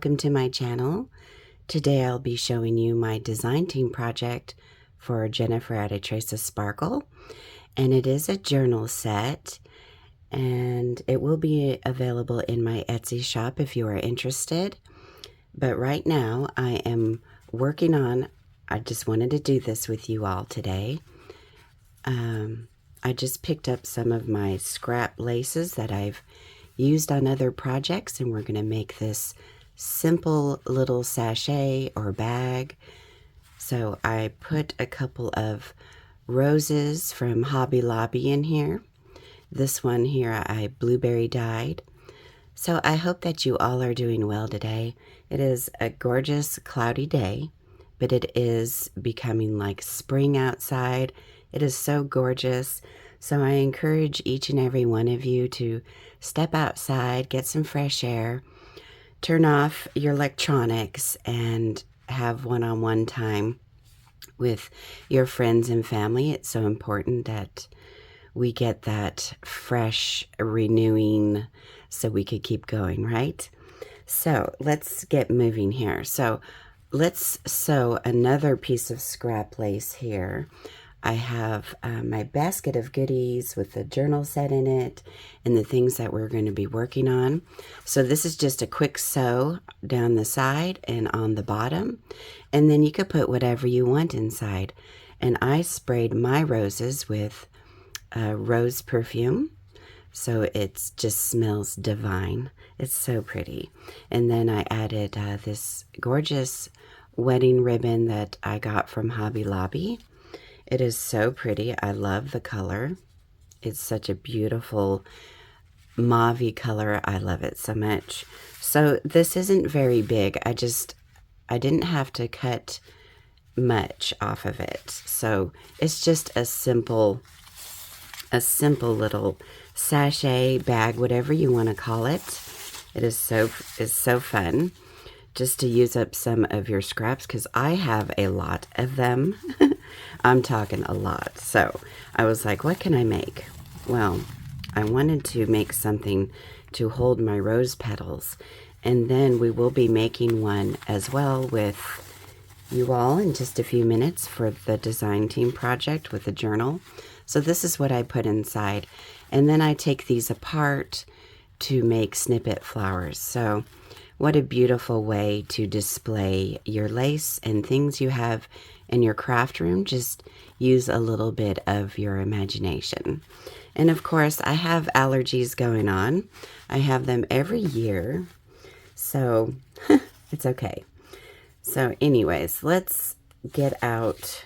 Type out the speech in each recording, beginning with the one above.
welcome to my channel. Today I'll be showing you my design team project for Jenifer Add a Trace of Sparkle, and it is a journal set, and it will be available in my Etsy shop if you are interested. But right now I am working on, I just wanted to do this with you all today. I just picked up some of my scrap laces that I've used on other projects, and we're going to make this simple little sachet or bag. So I put a couple of roses from Hobby Lobby in here. This one here I blueberry dyed. So I hope that you all are doing well today. It is a gorgeous cloudy day, but it is becoming like spring outside. It is so gorgeous. So I encourage each and every one of you to step outside, get some fresh air, turn off your electronics, and have one-on-one time with your friends and family. It's so important that we get that fresh, renewing, so we could keep going, right? So let's get moving here. So let's sew another piece of scrap lace here. I have my basket of goodies with the journal set in it and the things that we're going to be working on. So this is just a quick sew down the side and on the bottom, and then you could put whatever you want inside. And I sprayed my roses with rose perfume, so it just smells divine. It's so pretty. And then I added this gorgeous wedding ribbon that I got from Hobby Lobby. It is so pretty. I love the color. It's such a beautiful mauve-y color. I love it so much. So this isn't very big. I didn't have to cut much off of it. So it's just a simple little sachet, bag, whatever you want to call it. It's so fun just to use up some of your scraps, because I have a lot of them. I'm talking a lot. So I was like, what can I make? Well, I wanted to make something to hold my rose petals, and then we will be making one as well with you all in just a few minutes for the design team project with the journal. So this is what I put inside, and then I take these apart to make snippet flowers. So what a beautiful way to display your lace and things you have in your craft room. Just use a little bit of your imagination. And of course, I have allergies going on. I have them every year, so it's okay. So anyways, let's get out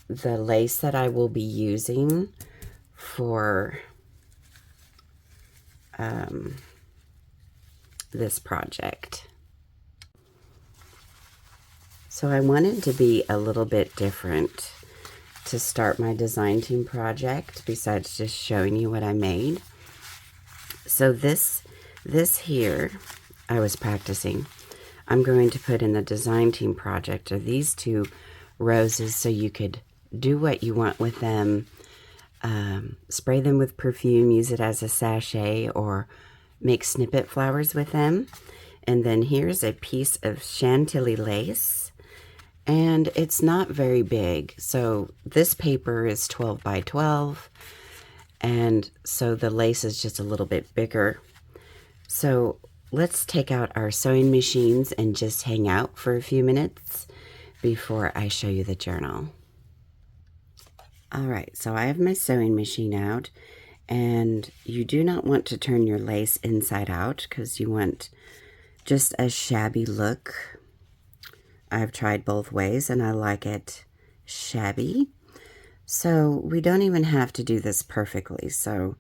the lace that I will be using for this project. So I wanted to be a little bit different to start my design team project, besides just showing you what I made. So this here, I was practicing. I'm going to put in the design team project are these two roses, so you could do what you want with them. Spray them with perfume, use it as a sachet, or make snippet flowers with them. And then here's a piece of chantilly lace, and it's not very big. So this paper is 12 by 12, and so the lace is just a little bit bigger. So let's take out our sewing machines and just hang out for a few minutes before I show you the journal. All right, so I have my sewing machine out, and you do not want to turn your lace inside out because you want just a shabby look. I've tried both ways and I like it shabby. So we don't even have to do this perfectly. So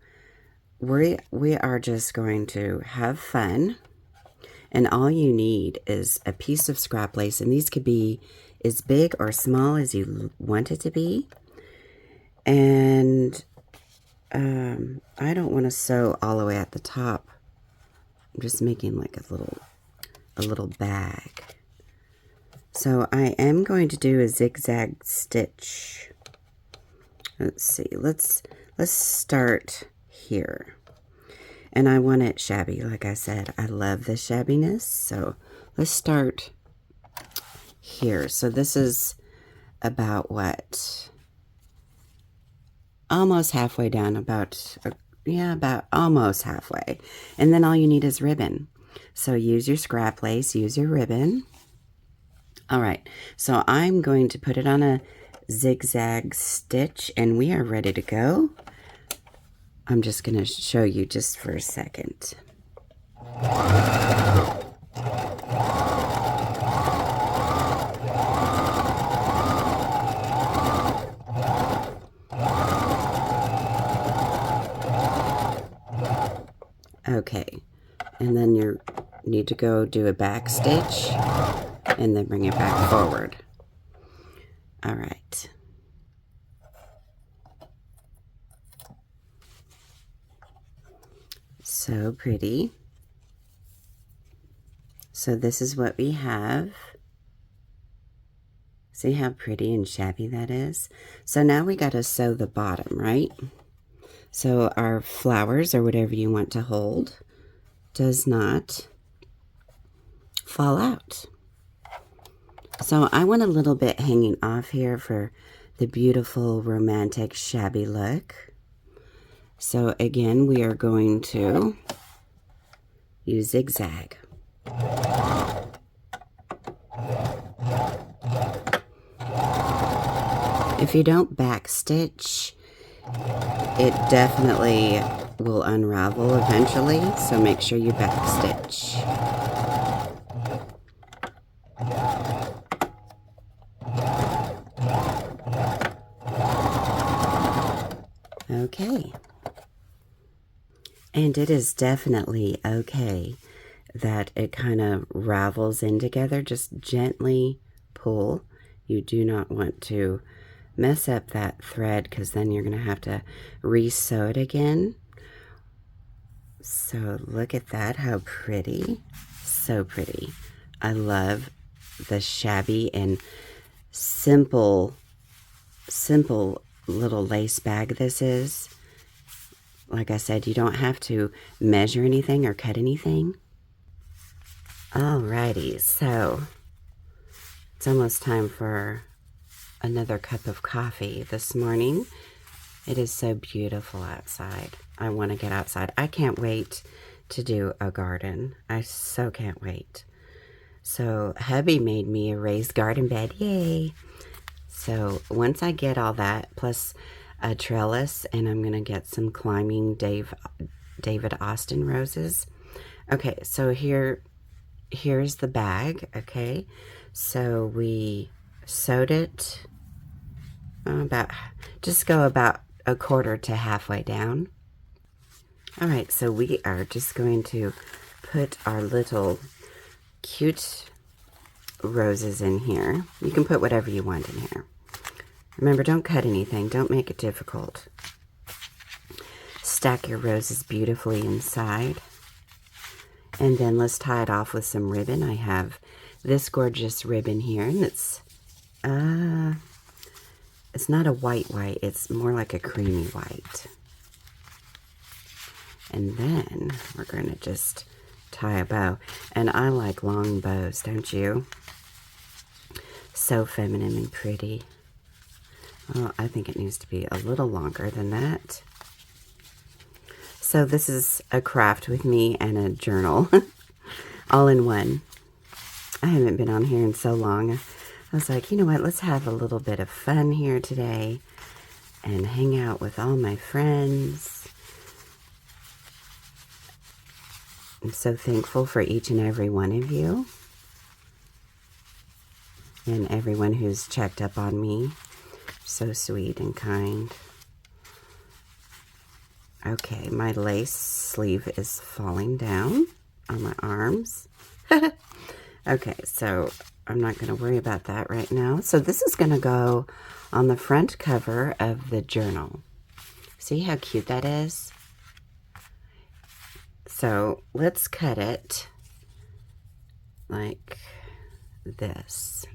we are just going to have fun, and all you need is a piece of scrap lace, and these could be as big or small as you want it to be. And I don't want to sew all the way at the top. I'm just making like a little bag. So I am going to do a zigzag stitch. Let's see. Let's start here. And I want it shabby, like I said. I love the shabbiness. So let's start here. So this is about what? Almost halfway down, about almost halfway. And then all you need is ribbon. So use your scrap lace, use your ribbon. All right, so I'm going to put it on a zigzag stitch and we are ready to go. I'm just going to show you just for a second. Okay, and then you need to go do a back stitch and then bring it back forward. All right. So pretty. So this is what we have. See how pretty and shabby that is? So now we got to sew the bottom, right? So our flowers or whatever you want to hold does not fall out. So I want a little bit hanging off here for the beautiful romantic shabby look. So again, we are going to use zigzag. If you don't backstitch, it definitely will unravel eventually, so make sure you backstitch. Okay. And it is definitely okay that it kind of ravels in together. Just gently pull. You do not want to mess up that thread because then you're going to have to re-sew it again. So look at that, how pretty. So pretty. I love the shabby and simple little lace bag this is. Like I said, you don't have to measure anything or cut anything. Alrighty, so it's almost time for another cup of coffee this morning. It is so beautiful outside. I want to get outside. I can't wait to do a garden. I so can't wait. So hubby made me a raised garden bed. Yay! So once I get all that, plus a trellis, and I'm going to get some climbing David Austin roses. Okay, so here's the bag, okay? So we sewed it just go about a quarter to halfway down. All right, so we are just going to put our little cute roses in here. You can put whatever you want in here. Remember, don't cut anything. Don't make it difficult. Stack your roses beautifully inside. And then let's tie it off with some ribbon. I have this gorgeous ribbon here, and it's not a white, it's more like a creamy white. And then we're going to just tie a bow. And I like long bows, don't you? So feminine and pretty. Well, I think it needs to be a little longer than that. So this is a craft with me and a journal, all in one. I haven't been on here in so long. I was like, you know what, let's have a little bit of fun here today and hang out with all my friends. I'm so thankful for each and every one of you and everyone who's checked up on me. So sweet and kind. Okay, my lace sleeve is falling down on my arms. Okay, so I'm not going to worry about that right now. So this is going to go on the front cover of the journal. See how cute that is? So let's cut it like this.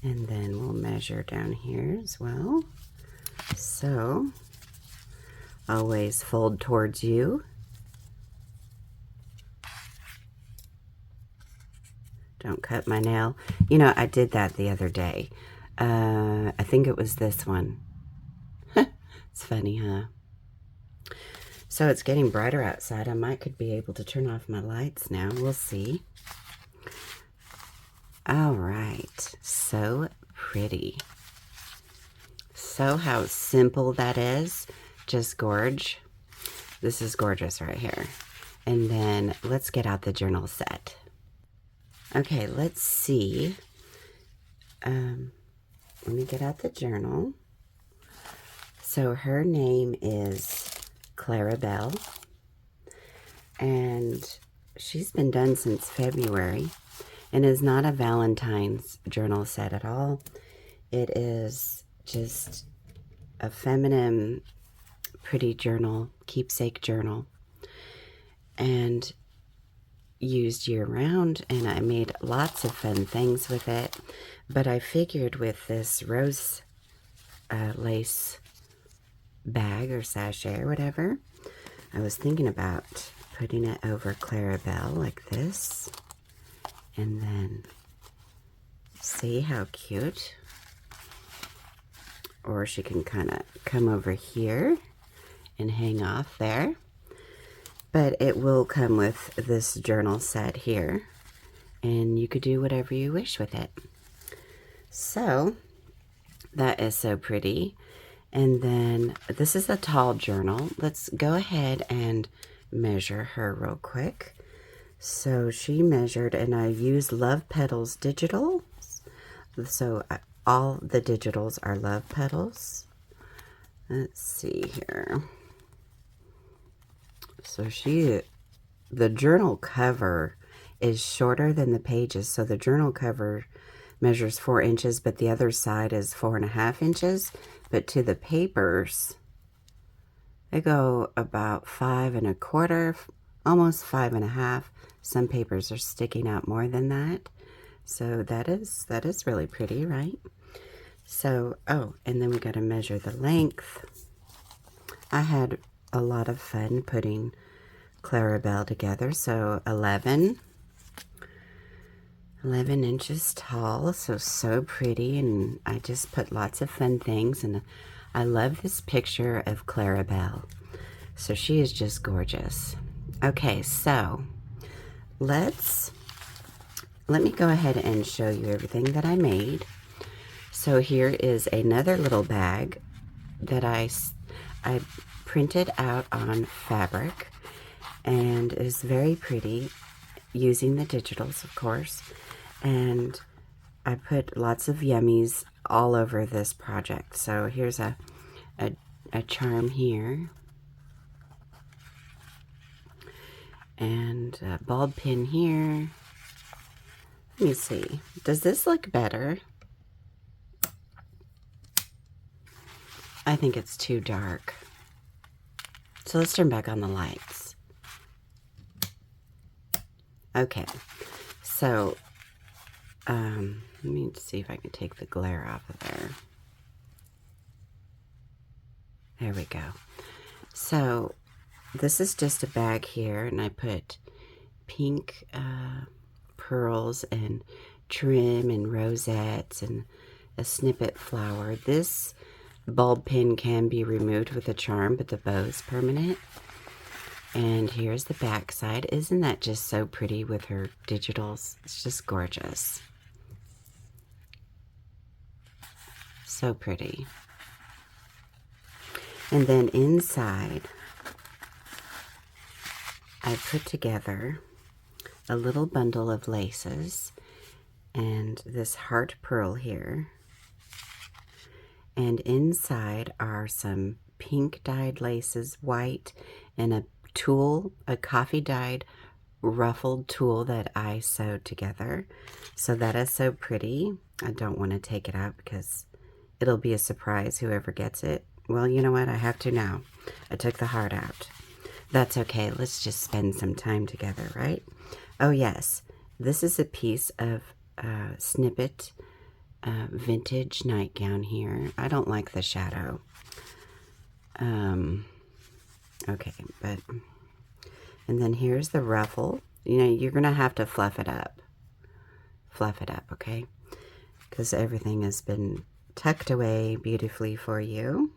And then we'll measure down here as well. So, always fold towards you. Don't cut my nail. You know, I did that the other day. I think it was this one. It's funny, huh? So it's getting brighter outside. I might could be able to turn off my lights now. We'll see. All right. So pretty. So how simple that is. Just gorge. This is gorgeous right here. And then let's get out the journal set. Okay, let's see. Let me get out the journal. So her name is Clarabelle, and she's been done since February, and is not a Valentine's journal set at all. It is just a feminine, pretty journal, keepsake journal, and used year-round, and I made lots of fun things with it. But I figured with this rose lace bag or sachet or whatever, I was thinking about putting it over Clarabelle like this, and then see how cute. Or she can kind of come over here and hang off there. But it will come with this journal set here, and you could do whatever you wish with it. So that is so pretty. And then this is a tall journal. Let's go ahead and measure her real quick. So she measured, and I used Love Petals Digital. So all the digitals are Love Petals. Let's see here. So the journal cover is shorter than the pages. So the journal cover measures 4 inches, but the other side is 4.5 inches. But to the papers, they go about 5 1/4, almost 5 1/2. Some papers are sticking out more than that. So that is really pretty, right? So, oh, and then we got to measure the length. I had a lot of fun putting Clarabelle together. So 11 inches tall, so pretty, and I just put lots of fun things, and I love this picture of Clarabelle. So she is just gorgeous. Okay, so let me go ahead and show you everything that I made. So here is another little bag that I printed out on fabric, and is very pretty, using the digitals, of course. And I put lots of yummies all over this project. So here's a charm here, and a bulb pin here. Let me see. Does this look better? I think it's too dark. So let's turn back on the lights. Okay, so let me see if I can take the glare off of there. There we go. So this is just a bag here, and I put pink pearls and trim and rosettes and a snippet flower. This bulb pin can be removed with a charm, but the bow is permanent. And here's the back side. Isn't that just so pretty with her digitals? It's just gorgeous. So pretty. And then inside, I put together a little bundle of laces and this heart pearl here. And inside are some pink dyed laces, white, and a tulle, a coffee dyed ruffled tulle that I sewed together. So that is so pretty. I don't want to take it out because it'll be a surprise whoever gets it. Well, you know what? I have to now. I took the heart out. That's okay. Let's just spend some time together, right? Oh, yes. This is a piece of snippet vintage nightgown here. I don't like the shadow. Okay, but, and then here's the ruffle. You know, you're going to have to fluff it up. Fluff it up, okay? Because everything has been tucked away beautifully for you.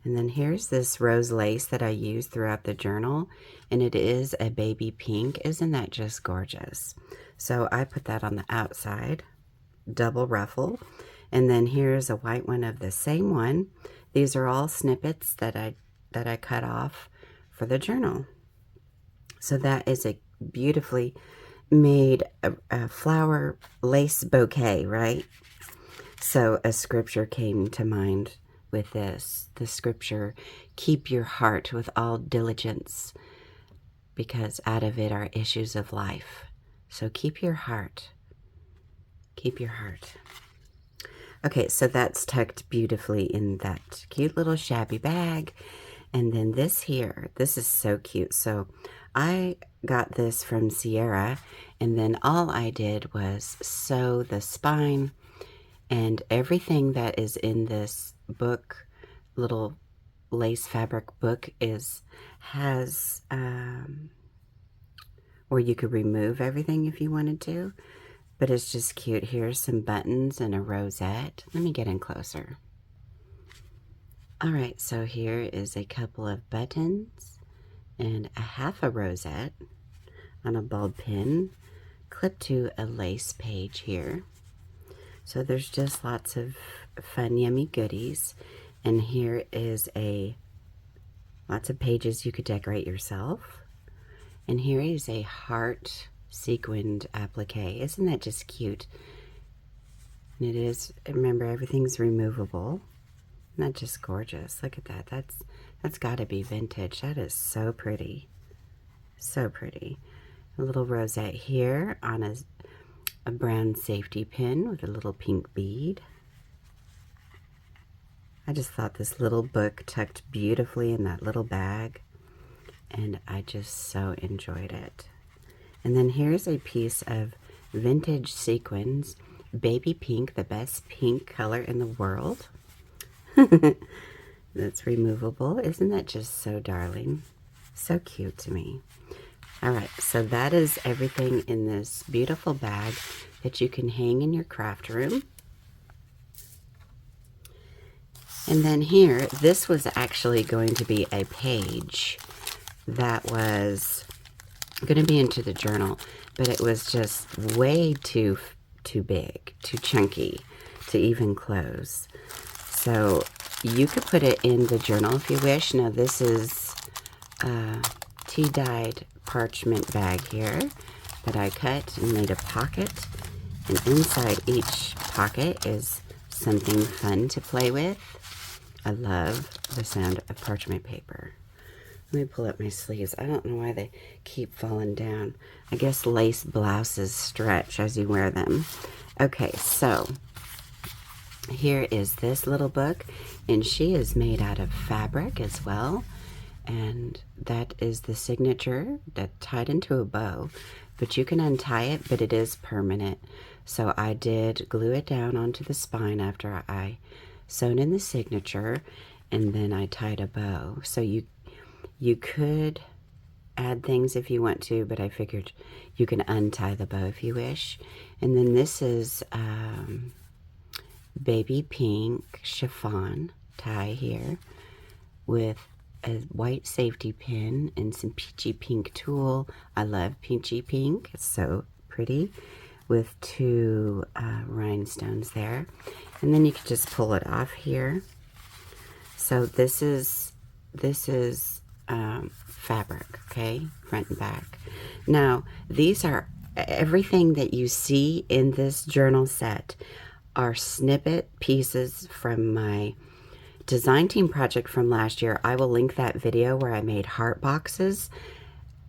And then here's this rose lace that I use throughout the journal, and it is a baby pink. Isn't that just gorgeous? So I put that on the outside, double ruffle, and then here's a white one of the same one. These are all snippets that I cut off for the journal. So that is a beautifully made a flower lace bouquet, right? So a scripture came to mind with this. The scripture, keep your heart with all diligence, because out of it are issues of life. So keep your heart. Keep your heart. Okay, so that's tucked beautifully in that cute little shabby bag. And then this here, this is so cute. So I got this from Sierra, and then all I did was sew the spine, and everything that is in this book, little lace fabric book, has where you could remove everything if you wanted to, but it's just cute. Here's some buttons and a rosette. Let me get in closer. All right, so here is a couple of buttons and a half a rosette on a bulb pin clipped to a lace page here. So there's just lots of fun, yummy goodies. And here is lots of pages you could decorate yourself. And here is a heart sequined applique. Isn't that just cute? And it is, remember, everything's removable. Isn't that just gorgeous? Look at that. That's got to be vintage. That is so pretty. So pretty. A little rosette here on a brown safety pin with a little pink bead. I just thought this little book tucked beautifully in that little bag, and I just so enjoyed it. And then here's a piece of vintage sequins, baby pink, the best pink color in the world. That's removable. Isn't that just so darling? So cute to me. All right, so that is everything in this beautiful bag that you can hang in your craft room. And then here, this was actually going to be a page that was going to be into the journal, but it was just way too big, too chunky to even close. So you could put it in the journal if you wish. Now this is tea-dyed parchment bag here that I cut and made a pocket, and inside each pocket is something fun to play with. I love the sound of parchment paper. Let me pull up my sleeves. I don't know why they keep falling down. I guess lace blouses stretch as you wear them. Okay, so here is this little book, and she is made out of fabric as well. And that is the signature that tied into a bow, but you can untie it, but it is permanent. So I did glue it down onto the spine after I sewn in the signature, and then I tied a bow. So you could add things if you want to, but I figured you can untie the bow if you wish. And then this is baby pink chiffon tie here with a white safety pin and some peachy pink tulle. I love peachy pink. It's so pretty, with two rhinestones there. And then you can just pull it off here. So this is fabric, okay, front and back. Now these are, everything that you see in this journal set are snippet pieces from my design team project from last year. I will link that video where I made heart boxes.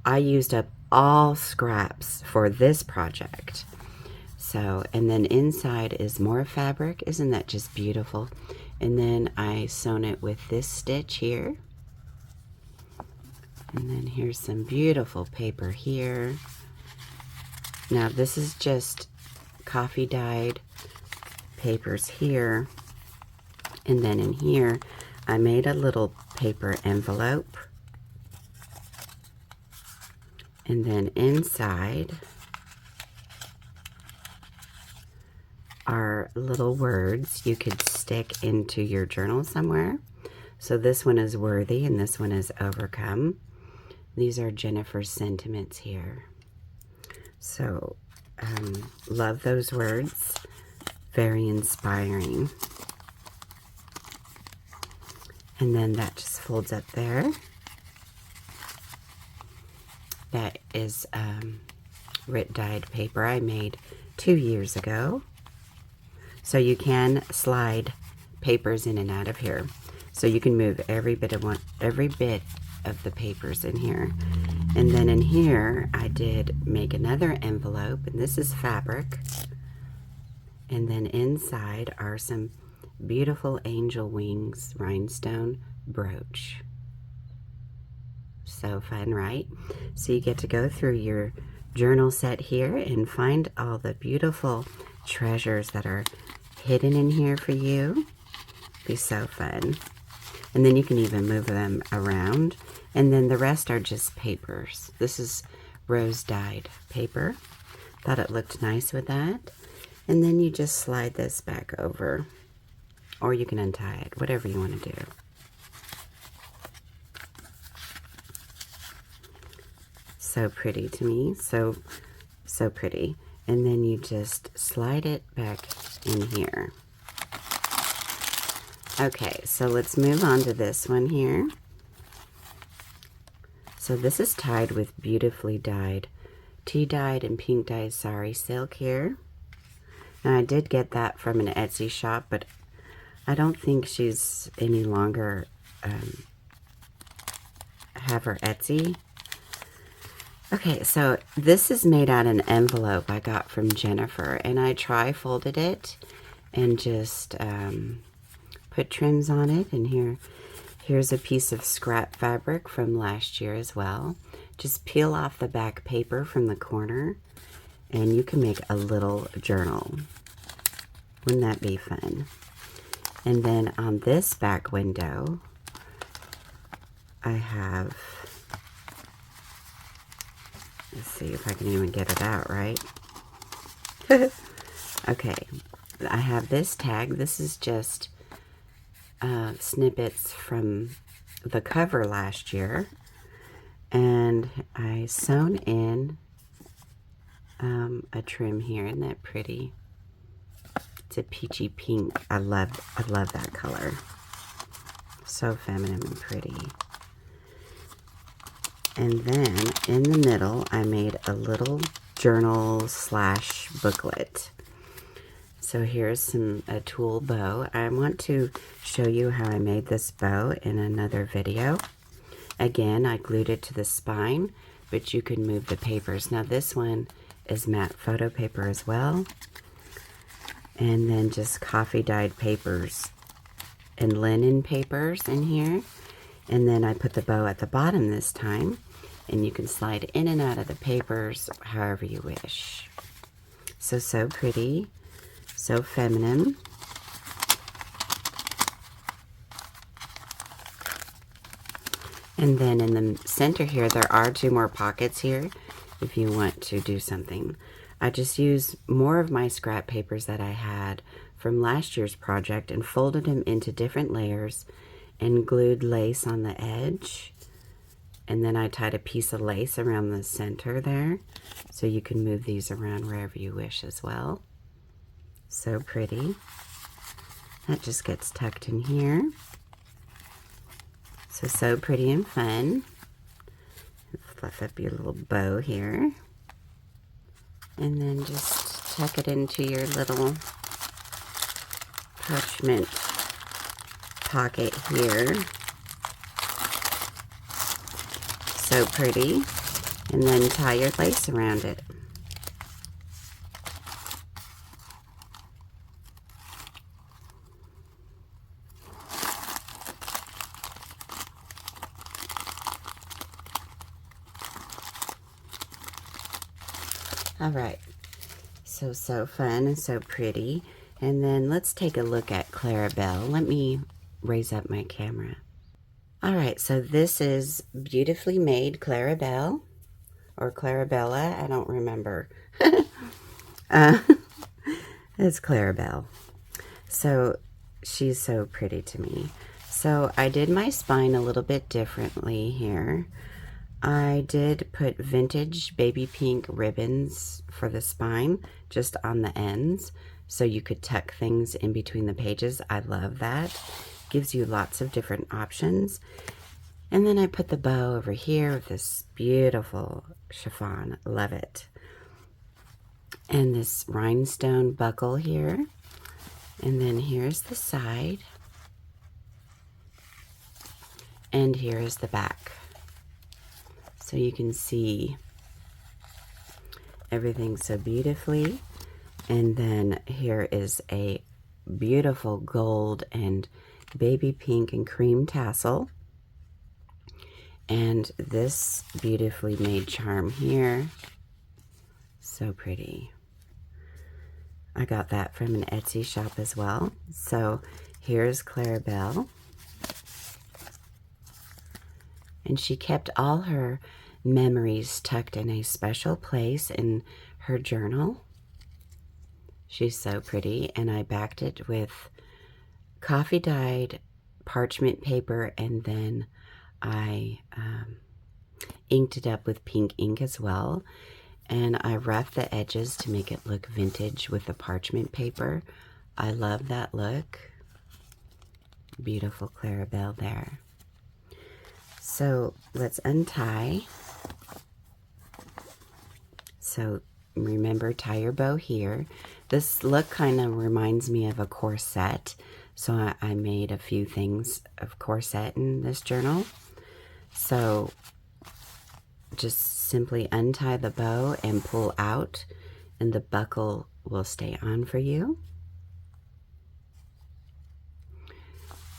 I used up all scraps for this project. So, and then inside is more fabric. Isn't that just beautiful? And then I sewn it with this stitch here. And then here's some beautiful paper here. Now this is just coffee dyed papers here. And then in here, I made a little paper envelope. And then inside are little words you could stick into your journal somewhere. So this one is worthy and this one is overcome. These are Jenifer's sentiments here. So, love those words. Very inspiring. And then that just folds up there. That is Rit dyed paper I made 2 years ago. So you can slide papers in and out of here. So you can move every bit of the papers in here. And then in here, I did make another envelope, and this is fabric. And then inside are some beautiful angel wings rhinestone brooch. So fun, right? So you get to go through your journal set here and find all the beautiful treasures that are hidden in here for you. Be so fun. And then you can even move them around. And then the rest are just papers. This is rose dyed paper. Thought it looked nice with that. And then you just slide this back over. Or you can untie it, whatever you want to do. So pretty to me. So pretty. And then you just slide it back in here. Okay, so let's move on to this one here. So this is tied with beautifully dyed, tea-dyed and pink dyed sari silk here. And I did get that from an Etsy shop, but I don't think she's any longer have her Etsy. Okay, so this is made out of an envelope I got from Jenifer, and I tri-folded it and just put trims on it. And here's a piece of scrap fabric from last year as well. Just peel off the back paper from the corner, and you can make a little journal. Wouldn't that be fun? And then on this back window, I have, let's see if I can even get it out right. Okay, I have this tag. This is just snippets from the cover last year. And I sewn in a trim here. Isn't that pretty? It's a peachy pink. I love that color. So feminine and pretty. And then in the middle, I made a little journal slash booklet. So here's a tulle bow. I want to show you how I made this bow in another video. Again, I glued it to the spine, but you can move the papers. Now this one is matte photo paper as well. And then just coffee dyed papers and linen papers in here. And then I put the bow at the bottom this time. And you can slide in and out of the papers however you wish. So pretty. So feminine. And then in the center here, there are 2 more pockets here if you want to do something. I just used more of my scrap papers that I had from last year's project and folded them into different layers and glued lace on the edge. And then I tied a piece of lace around the center there, so you can move these around wherever you wish as well. So pretty. That just gets tucked in here. So pretty and fun. Fluff up your little bow here. And then just tuck it into your little parchment pocket here. So pretty. And then tie your lace around it. All right, so fun and so pretty. And then let's take a look at Clarabelle. Let me raise up my camera. All right, so this is beautifully made Clarabelle, or Clarabella, I don't remember. It's Clarabelle. So she's so pretty to me. So I did my spine a little bit differently here. I did put vintage baby pink ribbons for the spine, just on the ends, so you could tuck things in between the pages. I love that. Gives you lots of different options. And then I put the bow over here with this beautiful chiffon. Love it. And this rhinestone buckle here. And then here's the side. And here is the back. So you can see everything so beautifully. And then here is a beautiful gold and baby pink and cream tassel. And this beautifully made charm here. So pretty. I got that from an Etsy shop as well. So here's Clarabelle. And she kept all her memories tucked in a special place in her journal. She's so pretty. And I backed it with coffee dyed parchment paper, and then I inked it up with pink ink as well. And I roughed the edges to make it look vintage with the parchment paper. I love that look. Beautiful Clarabelle there. So let's untie. So remember, tie your bow here. This look kind of reminds me of a corset. So I made a few things of corset in this journal. So just simply untie the bow and pull out, and the buckle will stay on for you.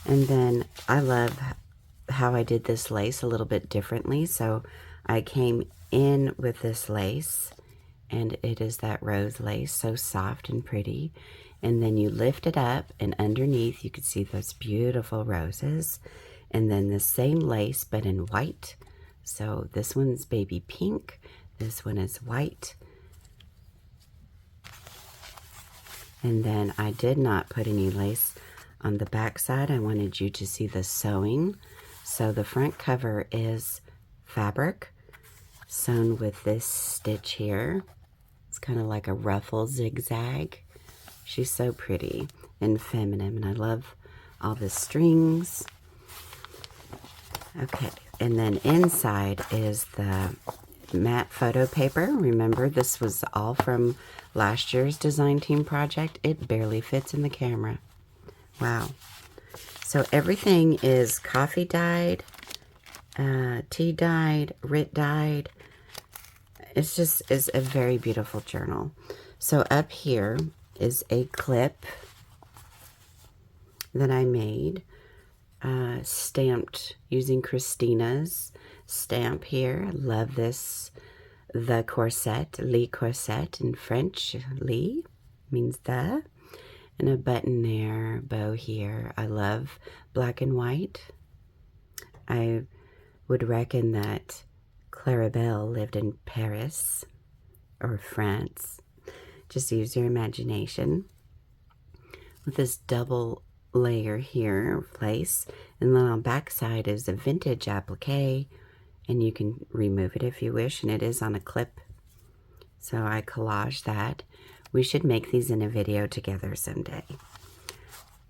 And then I love how I did this lace a little bit differently. So I came in with this lace, and it is that rose lace, so soft and pretty. And then you lift it up, and underneath you can see those beautiful roses. And then the same lace, but in white. So this one's baby pink, this one is white. And then I did not put any lace on the back side. I wanted you to see the sewing. So the front cover is fabric sewn with this stitch here. It's kind of like a ruffle zigzag. She's so pretty and feminine, and I love all the strings. Okay, and then inside is the matte photo paper. Remember, this was all from last year's design team project. It barely fits in the camera. Wow. So everything is coffee dyed, tea dyed, RIT dyed. It's a very beautiful journal. So up here is a clip that I made, stamped using Christina's stamp here. Love this. The corset, Le corset in French. Le means the. And a button there, bow here. I love black and white. I would reckon that Clarabelle lived in Paris or France. Just use your imagination. With this double layer here place, and then on the back side is a vintage applique, and you can remove it if you wish, and it is on a clip. So I collaged that. We should make these in a video together someday.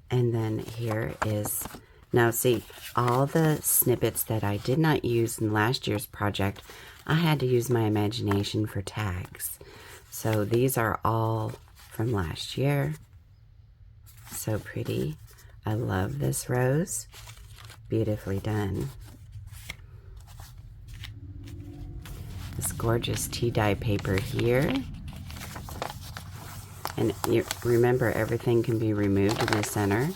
And then here is, now see, all the snippets that I did not use in last year's project, I had to use my imagination for tags. So these are all from last year. So pretty. I love this rose. Beautifully done. This gorgeous tea dye paper here. And you remember, everything can be removed in the center.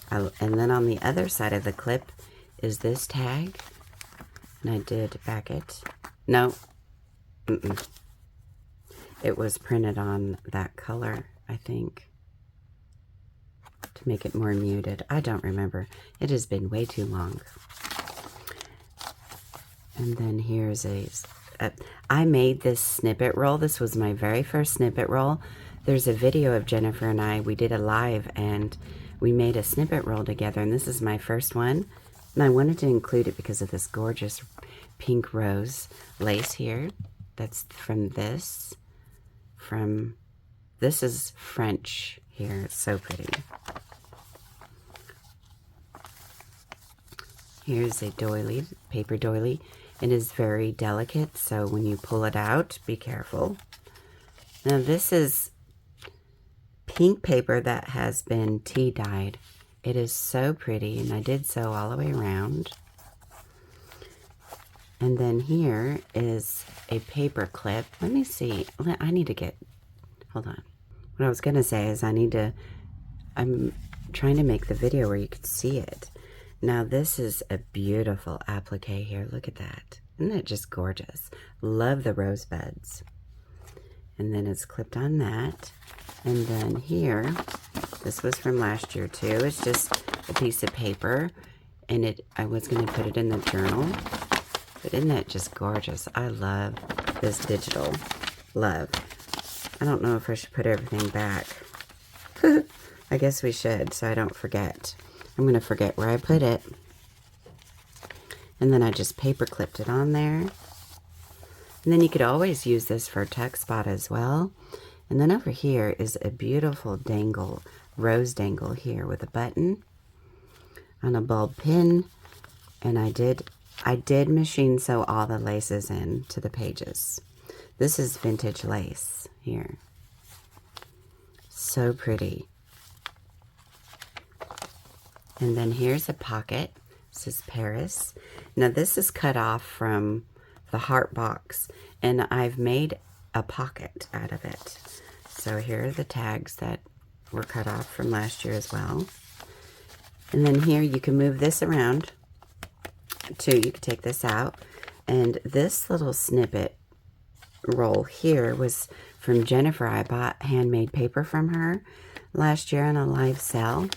And then on the other side of the clip is this tag. And I did back it. No. It was printed on that color, I think. to make it more muted. I don't remember. It has been way too long. And then here's I made this snippet roll. This was my very first snippet roll. There's a video of Jenifer and I. We did a live and we made a snippet roll together, and this is my first one. And I wanted to include it because of this gorgeous pink rose lace here. That's from this. This is French here. It's so pretty. Here's a doily, paper doily. It is very delicate, so when you pull it out, be careful. Now this is pink paper that has been tea dyed. It is so pretty, and I did sew all the way around. And then here is a paper clip. Let me see. I need to get, hold on. What I was going to say is I'm trying to make the video where you could see it. Now this is a beautiful applique here. Look at that. Isn't that just gorgeous? Love the rosebuds. And then it's clipped on that. And then here, this was from last year too. It's just a piece of paper. And I was going to put it in the journal. But isn't that just gorgeous? I love this digital. Love. I don't know if I should put everything back. I guess we should, so I don't forget. I'm going to forget where I put it. And then I just paper clipped it on there. And then you could always use this for a tuck spot as well. And then over here is a beautiful dangle, rose dangle here with a button on a bulb pin. And I did machine sew all the laces into the pages. This is vintage lace here. So pretty. And then here's a pocket. This is Paris. Now this is cut off from the heart box, and I've made a pocket out of it. So here are the tags that were cut off from last year as well. And then here you can move this around too. You can take this out. And this little snippet roll here was from Jenifer. I bought handmade paper from her last year on a live sale.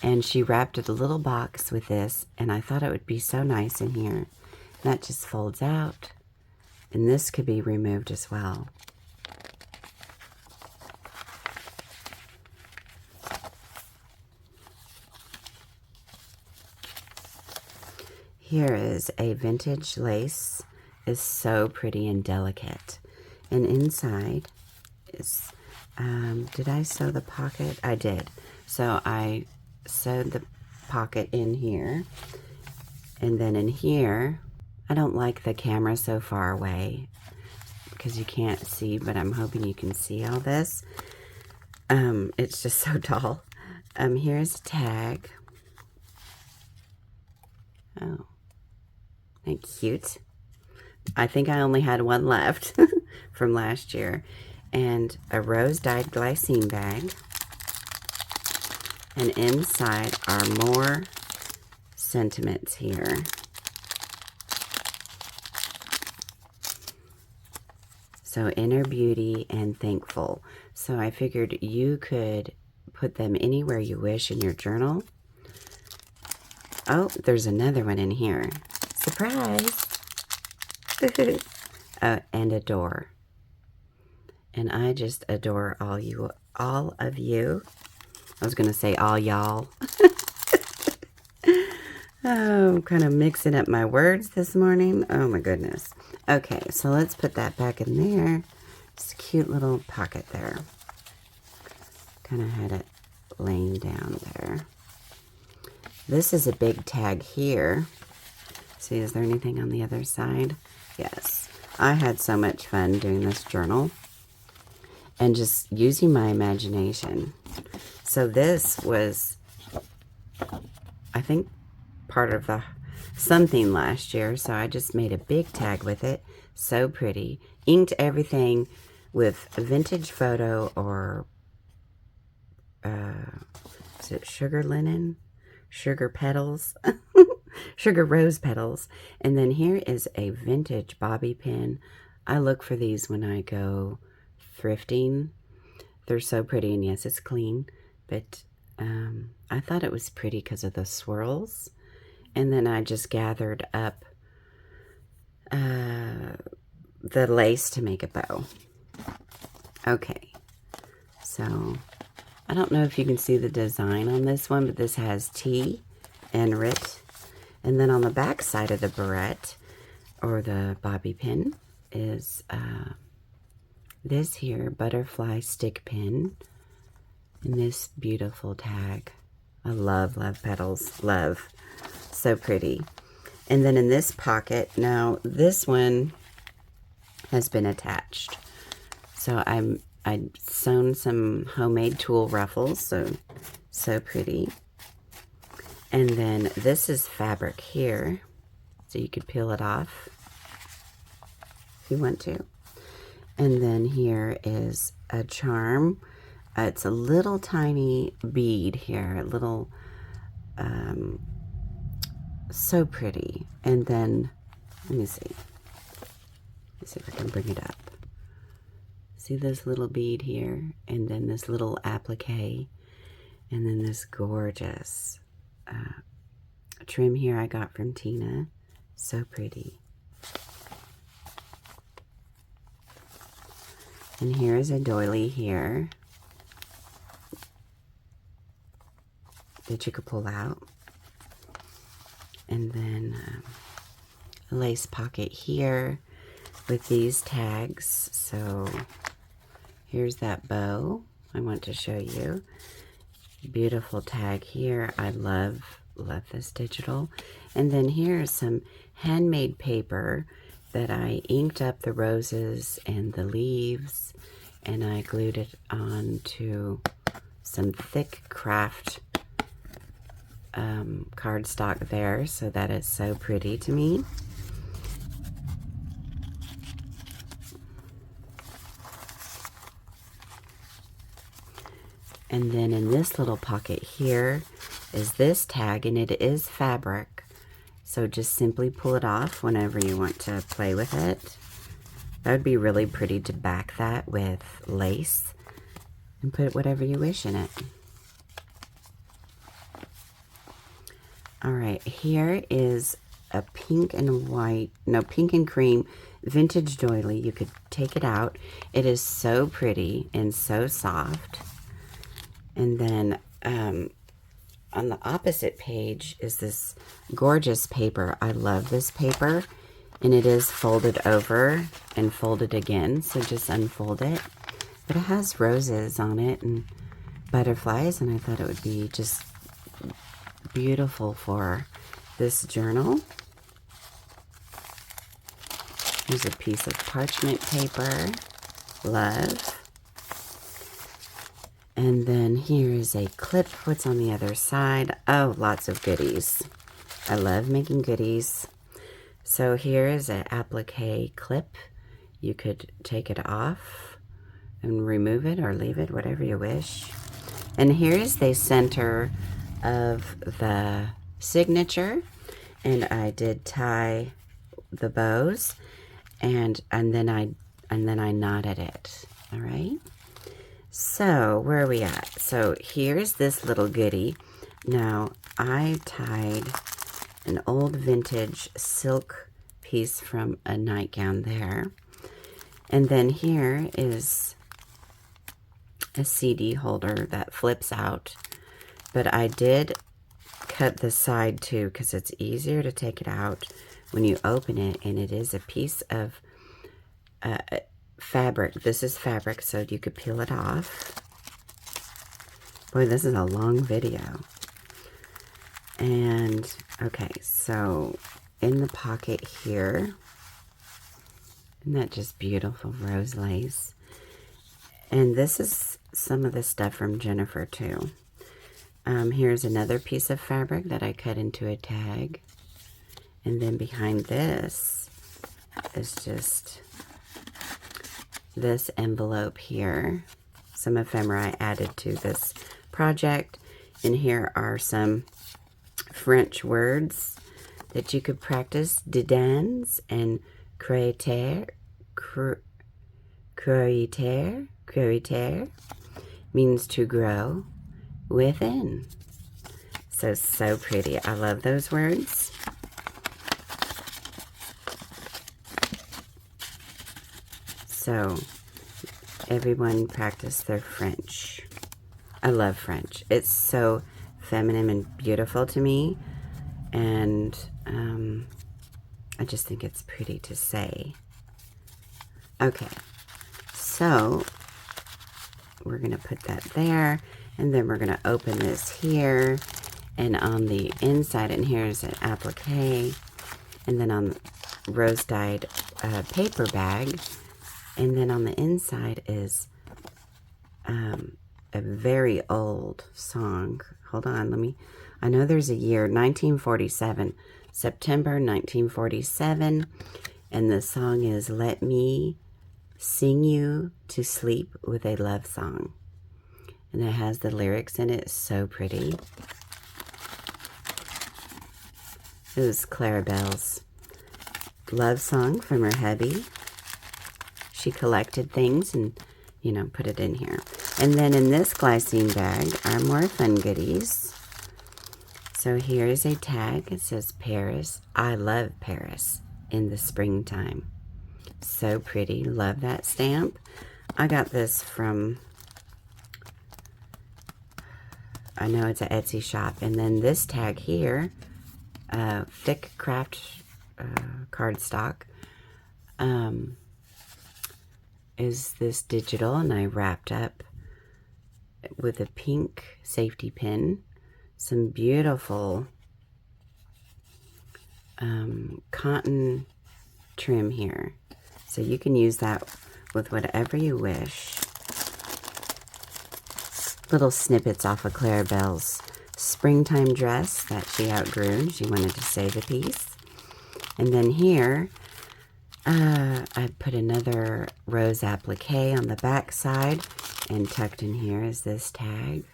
And she wrapped a little box with this, and I thought it would be so nice in here. That just folds out, and this could be removed as well. Here is a vintage lace. It's so pretty and delicate. And inside is, did I sew the pocket? I did. So I sewed the pocket in here, and then in here, I don't like the camera so far away because you can't see, but I'm hoping you can see all this. It's just so tall. Here's a tag. Oh, ain't cute. I think I only had one left from last year, and a rose dyed glycine bag. And inside are more sentiments here. So inner beauty and thankful. So I figured you could put them anywhere you wish in your journal. Oh, there's another one in here. Surprise! And adore. And I just adore all of you. I was going to say all y'all. Oh, I'm kind of mixing up my words this morning. Oh my goodness. Okay, so let's put that back in there. Just a cute little pocket there. Kind of had it laying down there. This is a big tag here. See, is there anything on the other side? Yes. I had so much fun doing this journal and just using my imagination. So this was, I think, part of the something last year. So I just made a big tag with it. So pretty. Inked everything with a vintage photo or, is it sugar linen? Sugar petals? Sugar rose petals. And then here is a vintage bobby pin. I look for these when I go thrifting. They're so pretty, and yes, it's clean. But I thought it was pretty because of the swirls. And then I just gathered up the lace to make a bow. Okay, so I don't know if you can see the design on this one, but this has T and Rit. And then on the back side of the barrette, or the bobby pin, is this here butterfly stick pin and this beautiful tag. I love petals, love. So pretty. And then in this pocket, now this one has been attached. So I'd sewn some homemade tulle ruffles, so pretty. And then this is fabric here, so you could peel it off if you want to. And then here is a charm. It's a little tiny bead here, a little, so pretty. And then, let me see. Let's see if I can bring it up. See this little bead here, and then this little applique, and then this gorgeous trim here I got from Tina. So pretty. And here is a doily here that you could pull out. And then a lace pocket here with these tags. So here's that bow I want to show you. Beautiful tag here. I love this digital. And then here's some handmade paper that I inked up the roses and the leaves, and I glued it onto some thick craft cardstock there, so that is so pretty to me. And then in this little pocket here is this tag, and it is fabric. So just simply pull it off whenever you want to play with it. That would be really pretty to back that with lace and put whatever you wish in it. All right, here is a pink and cream vintage doily. You could take it out. It is so pretty and so soft. And then on the opposite page is this gorgeous paper. I love this paper, and it is folded over and folded again, so just unfold it. But it has roses on it and butterflies, and I thought it would be just beautiful for this journal. Here's a piece of parchment paper. Love. And then here is a clip. What's on the other side? Oh, lots of goodies. I love making goodies. So here is an applique clip. You could take it off and remove it or leave it, whatever you wish. And here is the center of the signature. And I did tie the bows, and then I knotted it. All right. So where are we at? So here's this little goodie. Now I tied an old vintage silk piece from a nightgown there. And then here is a CD holder that flips out. But I did cut the side too, because it's easier to take it out when you open it. And it is a piece of fabric. This is fabric, so you could peel it off. Boy, this is a long video. And okay, so in the pocket here, isn't that just beautiful rose lace? And this is some of the stuff from Jenifer too. Here's another piece of fabric that I cut into a tag. And then behind this is just this envelope here. Some ephemera I added to this project. And here are some French words that you could practice. Dedans and créateur. Créateur means to grow within. So pretty. I love those words. So, everyone practice their French. I love French. It's so feminine and beautiful to me. And I just think it's pretty to say. Okay, so we're going to put that there. And then we're going to open this here. And on the inside, and here's an applique. And then on rose dyed paper bag. And then on the inside is a very old song. Hold on, I know there's a year, 1947, September 1947. And the song is Let Me Sing You to Sleep with a Love Song. And it has the lyrics in it. It's so pretty. It was Clarabelle's love song from her hubby. She collected things and, you know, put it in here. And then in this glycine bag are more fun goodies. So here is a tag. It says Paris. I love Paris in the springtime. So pretty. Love that stamp. I got this from, I know it's an Etsy shop. And then this tag here, thick craft cardstock, is this digital, and I wrapped up with a pink safety pin, some beautiful cotton trim here. So you can use that with whatever you wish. Little snippets off of Clarabelle's springtime dress that she outgrew. She wanted to save a piece. And then here, I put another rose applique on the back side, and tucked in here is this tag.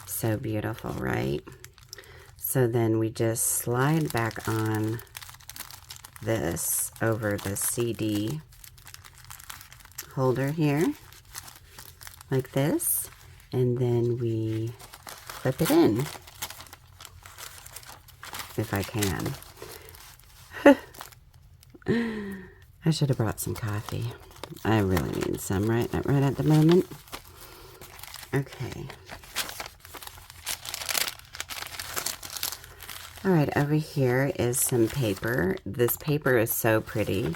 So beautiful, right? So then we just slide back on this over the CD holder here, like this, and then we flip it in, if I can. I should have brought some coffee. I really need some right at the moment. Okay. All right, over here is some paper. This paper is so pretty,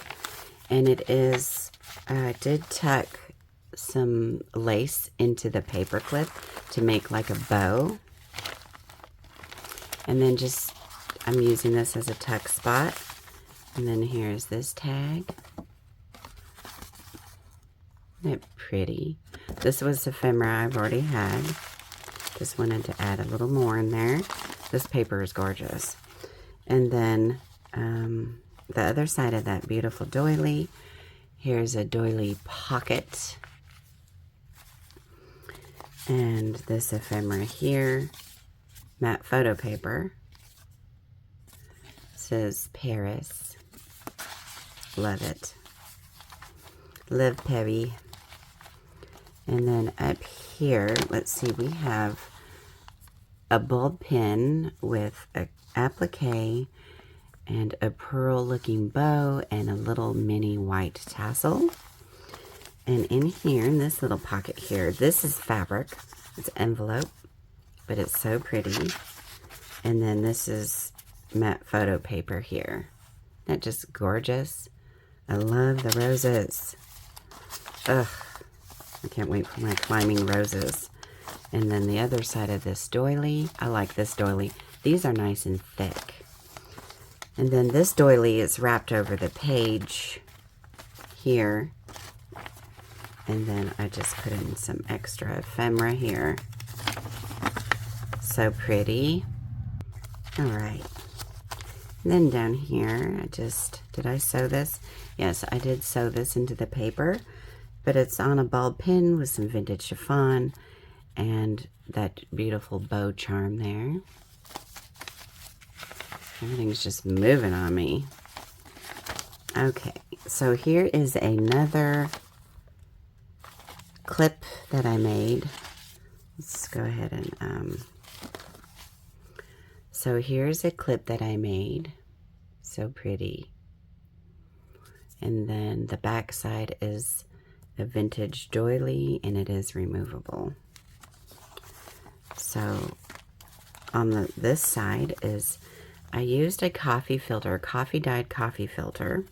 and it is, I did tuck some lace into the paper clip to make like a bow. And then just, I'm using this as a tuck spot. And then here's this tag. Isn't it pretty? This was ephemera I've already had. Just wanted to add a little more in there. This paper is gorgeous. And then the other side of that beautiful doily, here's a doily pocket. And this ephemera here, matte photo paper, says Paris. Love it. Live Paris. And then up here, let's see, we have a bulb pin with an applique and a pearl looking bow and a little mini white tassel. And in here, in this little pocket here, this is fabric. It's envelope, but it's so pretty. And then this is matte photo paper here. Isn't that just gorgeous? I love the roses. Ugh, I can't wait for my climbing roses. And then the other side of this doily, I like this doily. These are nice and thick. And then this doily is wrapped over the page here. And then I just put in some extra ephemera here. So pretty. All right. And then down here, did I sew this? Yes, I did sew this into the paper, but it's on a ball pin with some vintage chiffon and that beautiful bow charm there. Everything's just moving on me. Okay, so here is another clip that I made. Let's go ahead and, so here's a clip that I made. So pretty. And then the back side is a vintage doily, and it is removable. So on this side is, I used a coffee filter, dyed coffee filter,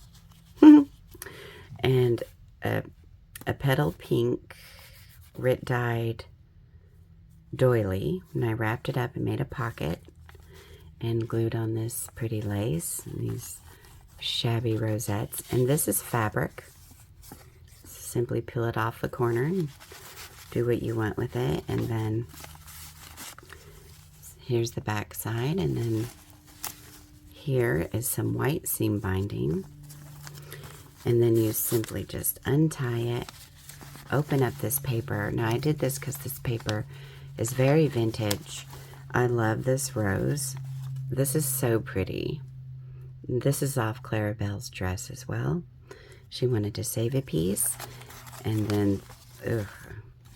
and a petal pink grit dyed doily, and I wrapped it up and made a pocket and glued on this pretty lace and these shabby rosettes. And this is fabric. Simply peel it off the corner and do what you want with it. And then here's the back side, and then here is some white seam binding. And then you simply just untie it, open up this paper. Now I did this because this paper is very vintage. I love this rose. This is so pretty. This is off Clarabelle's dress as well. She wanted to save a piece. And then, ugh,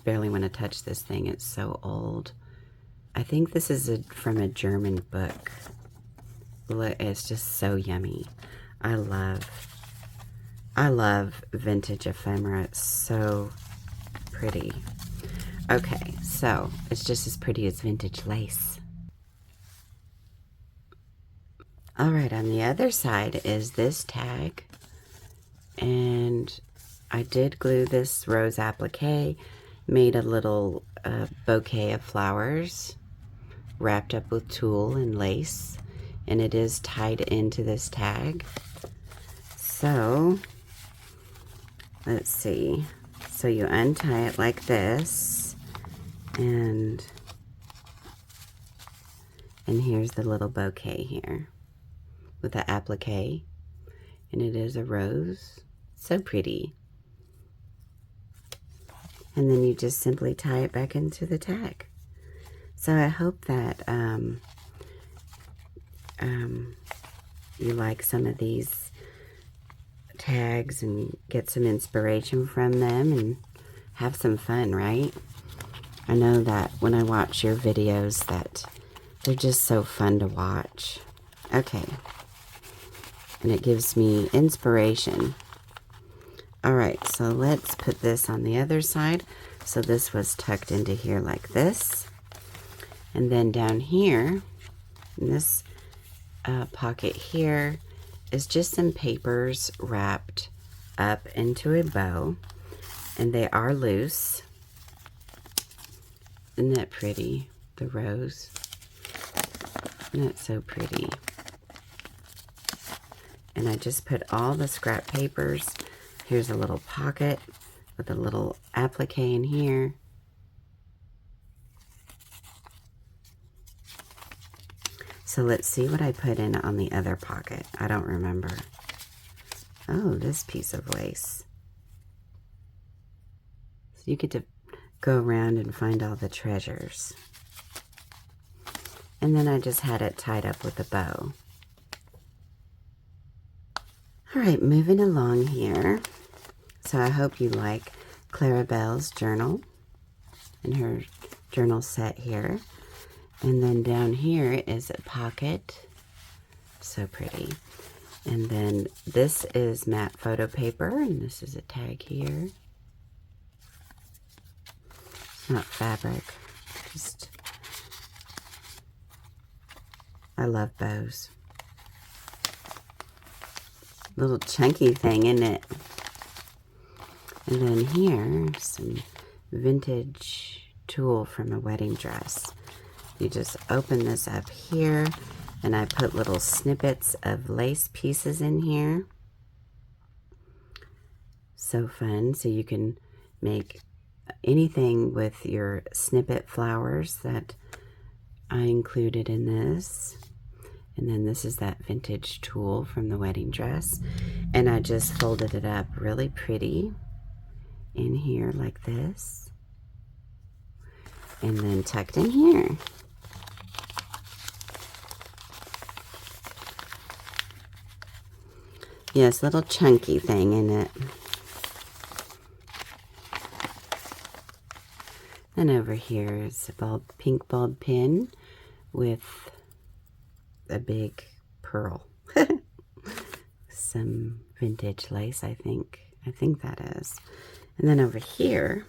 barely want to touch this thing. It's so old. I think this is from a German book. It's just so yummy. I love vintage ephemera. It's so pretty. Okay, so it's just as pretty as vintage lace. Alright, on the other side is this tag. And I did glue this rose applique, made a little bouquet of flowers, wrapped up with tulle and lace, and it is tied into this tag. So, let's see. So you untie it like this, and here's the little bouquet here with the applique, and it is a rose. So pretty. And then you just simply tie it back into the tag. So I hope that you like some of these tags and get some inspiration from them and have some fun, right? I know that when I watch your videos that they're just so fun to watch. Okay. And it gives me inspiration. Alright, so let's put this on the other side. So this was tucked into here like this. And then down here, in this pocket here, is just some papers wrapped up into a bow. And they are loose. Isn't that pretty? The rose. Isn't that so pretty? And I just put all the scrap papers. Here's a little pocket with a little applique in here. So let's see what I put in on the other pocket. I don't remember. Oh, this piece of lace. So you get to go around and find all the treasures. And then I just had it tied up with a bow. Alright, moving along here. So I hope you like Clarabelle's journal and her journal set here. And then down here is a pocket. So pretty. And then this is matte photo paper, and this is a tag here. It's not fabric, just, I love bows. Little chunky thing, isn't it? And then here, some vintage tulle from a wedding dress. You just open this up here, and I put little snippets of lace pieces in here. So fun. So you can make anything with your snippet flowers that I included in this. And then this is that vintage tulle from the wedding dress. And I just folded it up really pretty in here like this. And then tucked in here. Yes, little chunky thing in it. And over here is a pink bulb pin with a big pearl. Some vintage lace, I think. I think that is. And then over here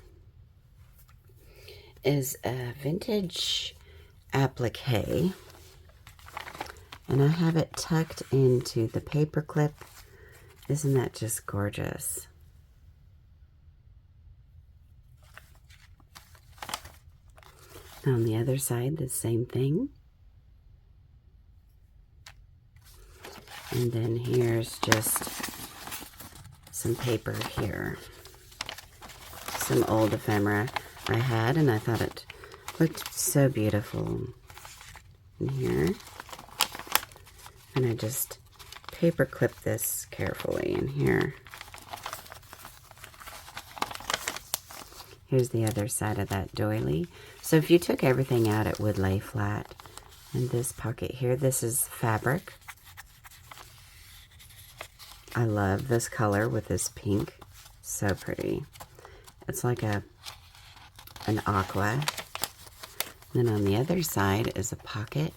is a vintage applique. And I have it tucked into the paper clip. Isn't that just gorgeous? On the other side, the same thing. And then here's just some paper here. Some old ephemera I had, and I thought it looked so beautiful in here. And I just paper clip this carefully in here. Here's the other side of that doily. So if you took everything out, it would lay flat. And this pocket here, this is fabric. I love this color with this pink. So pretty. It's like an aqua. And then on the other side is a pocket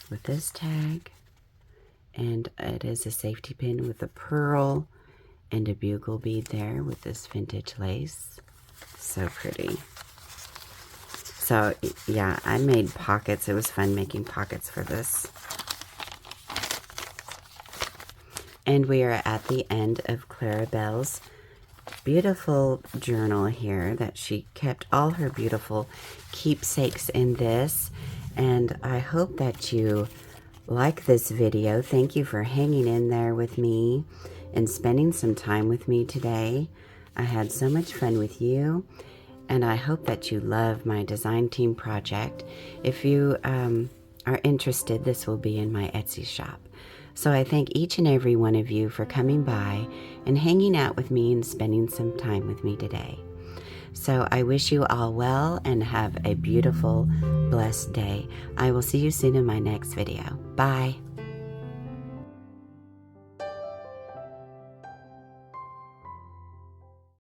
with this tag. And it is a safety pin with a pearl and a bugle bead there with this vintage lace. So pretty. So yeah, I made pockets. It was fun making pockets for this. And we are at the end of Clarabelle's beautiful journal here that she kept all her beautiful keepsakes in this. And I hope that you like this video. Thank you for hanging in there with me and spending some time with me today. I had so much fun with you, and I hope that you love my design team project. If you are interested, this will be in my Etsy shop. So I thank each and every one of you for coming by and hanging out with me and spending some time with me today. So I wish you all well and have a beautiful, blessed day. I will see you soon in my next video. Bye.